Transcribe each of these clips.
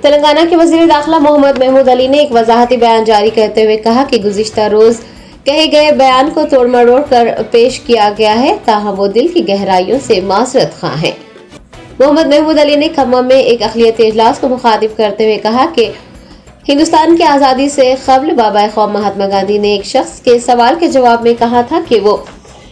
तेलंगाना के वजीर दाखिला मोहम्मद महमूद अली ने एक वजाहती बयान जारी करते हुए कहा कि गुज़िश्ता रोज कहे गए बयान को तोड़ मरोड़ कर पेश किया गया है, ताहम वो दिल की गहराइयों से माजरत खां हैं। मोहम्मद महमूद अली ने खम्मम में एक अक़लियती इजलास को मुखातिब करते हुए कहा कि हिंदुस्तान की आज़ादी से कबल बाबा क़ौम महात्मा गांधी ने एक शख्स के सवाल के जवाब में कहा था कि वो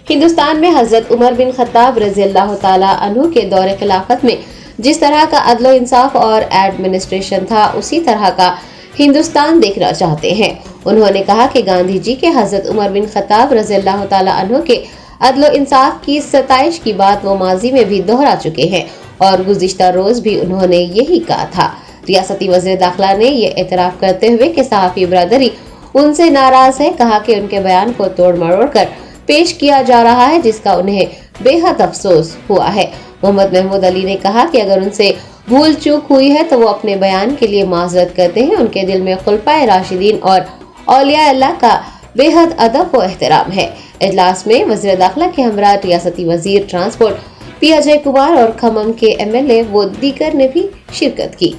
हिंदुस्तान में हजरत उमर बिन खत्ताब रज़ी अल्लाह तआला अन्हु के दौरे खिलाफत में जिस तरह का अदल इंसाफ और एडमिनिस्ट्रेशन था, उसी तरह का हिंदुस्तान देखना चाहते हैं। उन्होंने कहा कि गांधी जी के हजरत उमर बिन खत्ताब रज़ी अल्लाह तआला अन्हु के अदल इंसाफ की सताइश की बात वो माजी में भी दोहरा चुके हैं और गुज़िश्ता रोज भी उन्होंने यही कहा था। रियासती वज़ीर दाखिला ने यह एतराफ करते हुए कि सहाफ़ी बरादरी उनसे नाराज है, कहा कि उनके बयान को तोड़ मरोड़ कर पेश किया जा रहा है, जिसका उन्हें बेहद अफसोस हुआ है। मोहम्मद महमूद अली ने कहा कि अगर उनसे भूल चूक हुई है तो वो अपने बयान के लिए माजरत करते हैं। उनके दिल में खुलफाए राशिदीन और औलिया अल्लाह का बेहद अदब व एहतराम है। इजलास में वज़ीर दाखिला के हमरा रियासती वज़ीर ट्रांसपोर्ट पी अजय कुमार और खम्मम के MLA व दीगर ने भी शिरकत की।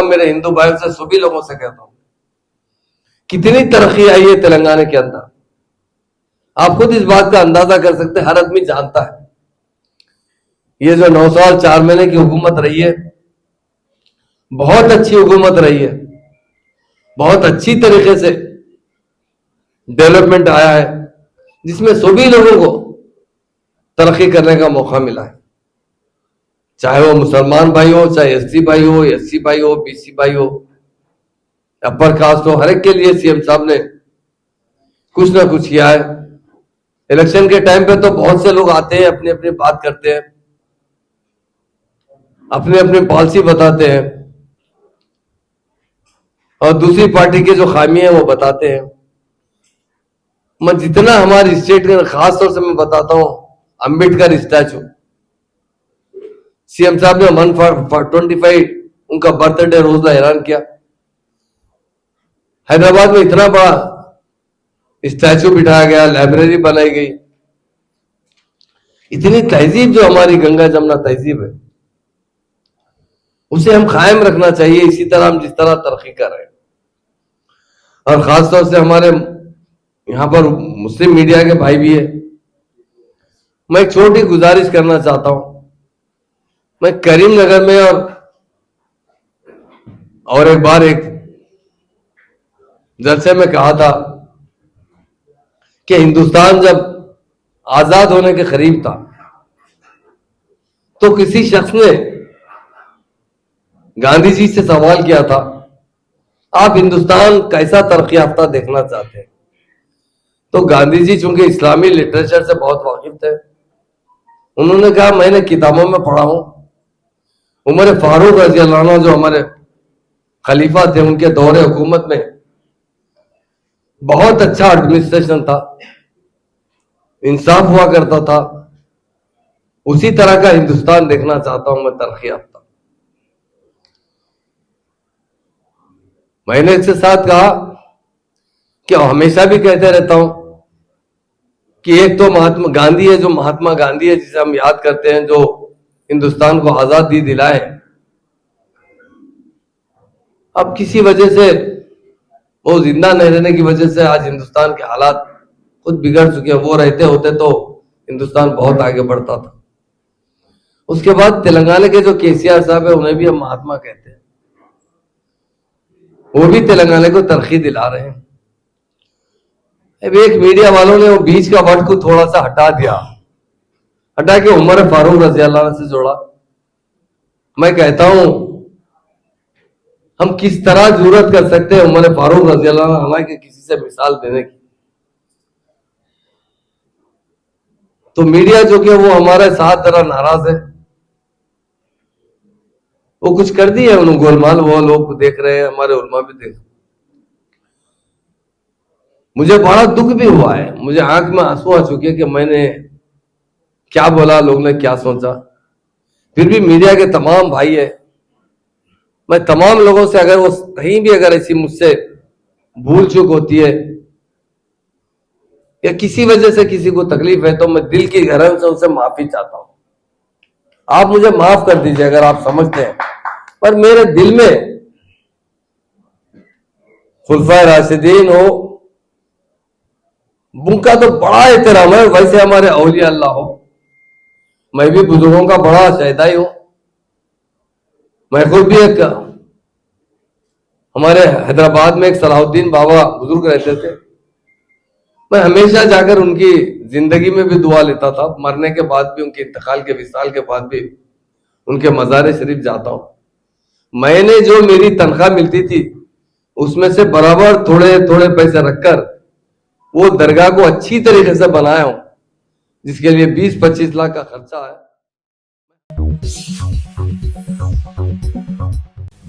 मेरे हिंदू भाइयों से सभी लोगों से कहता हूं, कितनी तरक्की आई है तेलंगाना के अंदर। आप खुद इस बात का अंदाजा कर सकते हैं, हर आदमी जानता है ये जो 9 साल 4 महीने की हुकूमत रही है, बहुत अच्छी हुकूमत रही है, बहुत अच्छी तरीके से डेवलपमेंट आया है, जिसमें सभी लोगों को तरक्की करने का मौका मिला है। चाहे वो मुसलमान भाई हो, चाहे SC भाई हो, SC भाई हो, BC भाई हो, अपर कास्ट हो, हर एक के लिए CM साहब ने कुछ ना कुछ किया है। इलेक्शन के टाइम पे तो बहुत से लोग आते हैं, अपनी अपनी बात करते हैं, अपनी अपनी पॉलिसी बताते हैं और दूसरी पार्टी के जो खामी है वो बताते हैं। मैं जितना हमारी स्टेट के खास तौर से मैं बताता हूं, अंबेडकर स्टैचू CM साहब ने 125 उनका बर्थडे रोज का ऐलान किया। हैदराबाद में इतना बड़ा स्टैचू बिठाया गया, लाइब्रेरी बनाई गई। इतनी तहजीब जो हमारी गंगा जमुना तहजीब है, उसे हम कायम रखना चाहिए, इसी तरह हम जिस तरह तरक्की कर रहे हैं। और खासतौर से हमारे यहां पर मुस्लिम मीडिया के भाई भी है, मैं एक छोटी गुजारिश करना चाहता हूं। मैं करीमनगर में और एक बार एक जलसे में कहा था कि हिंदुस्तान जब आजाद होने के करीब था तो किसी शख्स ने गांधी जी से सवाल किया था, आप हिंदुस्तान कैसा तरक्की याफ्ता देखना चाहते हैं? तो गांधी जी चूंकि इस्लामी लिटरेचर से बहुत वाकिफ थे, उन्होंने कहा मैंने किताबों में पढ़ा हूं, उमर फारूक रज़ी अल्लाह अन्हु जो हमारे खलीफा थे, उनके दौरे हुकूमत में बहुत अच्छा एडमिनिस्ट्रेशन था, इंसाफ हुआ करता था। उसी तरह का हिंदुस्तान देखना चाहता हूं मैं, तरक्की याफ्ता। मैंने इसके साथ कहा कि हमेशा भी कहते रहता हूं कि एक तो महात्मा गांधी है, जो महात्मा गांधी है जिसे हम याद करते हैं, जो हिंदुस्तान को आजादी दिलाए। अब किसी वजह से वो जिंदा नहीं रहने की वजह से आज हिंदुस्तान के हालात खुद बिगड़ चुके हैं। वो रहते होते तो हिंदुस्तान बहुत आगे बढ़ता था। उसके बाद तेलंगाना के जो KCR साहब है, उन्हें भी हम महात्मा कहते हैं, वो भी तेलंगाना को तरक्की दिला रहे हैं। अब एक मीडिया वालों ने वो बीच का वर्ड को थोड़ा सा हटा दिया, हटा के उमर फारूक रज़ी अल्लाह अन्हु से जोड़ा। मैं कहता हूं हम किस तरह जरूरत कर सकते हैं उमर फारूक रज़ी अल्लाह अन्हु के किसी से मिसाल देने की। तो मीडिया जो कि वो हमारे साथ जरा नाराज है, वो कुछ कर दिए उन्होंने गोलमाल, वो लोग देख रहे हैं, हमारे उलमा भी देख। मुझे बड़ा दुख भी हुआ है, मुझे आंख में आंसू आ चुके कि मैंने क्या बोला, लोग ने क्या सोचा। फिर भी मीडिया के तमाम भाई है, मैं तमाम लोगों से अगर वो कहीं भी अगर ऐसी मुझसे भूल चूक होती है या किसी वजह से किसी को तकलीफ है तो मैं दिल की गहराई से उनसे माफी चाहता हूं। आप मुझे माफ कर दीजिए अगर आप समझते हैं, पर मेरे दिल में खुलफाए राशिदीन हो उनका तो बड़ा एहतराम है, वैसे हमारे औलिया अल्लाह हो। मैं भी बुजुर्गों का बड़ा शहदाई हूं। मैं खुद भी एक हमारे हैदराबाद में एक सलाहुद्दीन बाबा बुजुर्ग रहते थे, मैं हमेशा जाकर उनकी जिंदगी में भी दुआ लेता था, मरने के बाद भी, उनके इंतकाल के विसाल के बाद भी उनके मज़ार शरीफ जाता हूं। मैंने जो मेरी तनख्वाह मिलती थी उसमें से बराबर थोड़े थोड़े पैसे रखकर वो दरगाह को अच्छी तरीके से बनाया हूं, जिसके लिए 20-25 लाख का खर्चा है।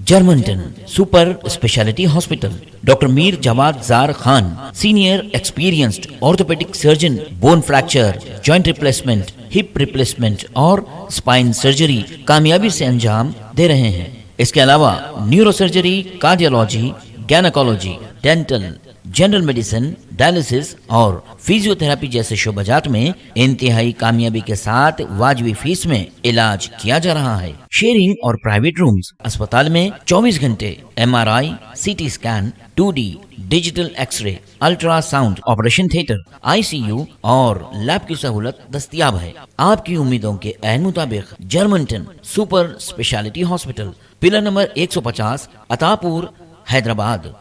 Germanten super speciality hospital, doctor Mir Jawad Zar Khan, senior experienced orthopaedic surgeon, bone fracture, joint replacement, hip replacement और स्पाइन सर्जरी कामयाबी से अंजाम दे रहे हैं। इसके अलावा neuro surgery, cardiology, gynaecology, dental, general medicine, dialysis और फिजियोथेरेपी जैसे शोबाजात में इंतहाई कामयाबी के साथ वाजबी फीस में इलाज किया जा रहा है। शेयरिंग और प्राइवेट रूम्स, अस्पताल में 24 घंटे MRI, CT scan, 2D digital x-ray, ultrasound, operation theatre, ICU और लैब की सहूलत दस्तयाब है। आपकी उम्मीदों के ऐन मुताबिक Germanten super speciality hospital, pillar number 150, Attapur, Hyderabad.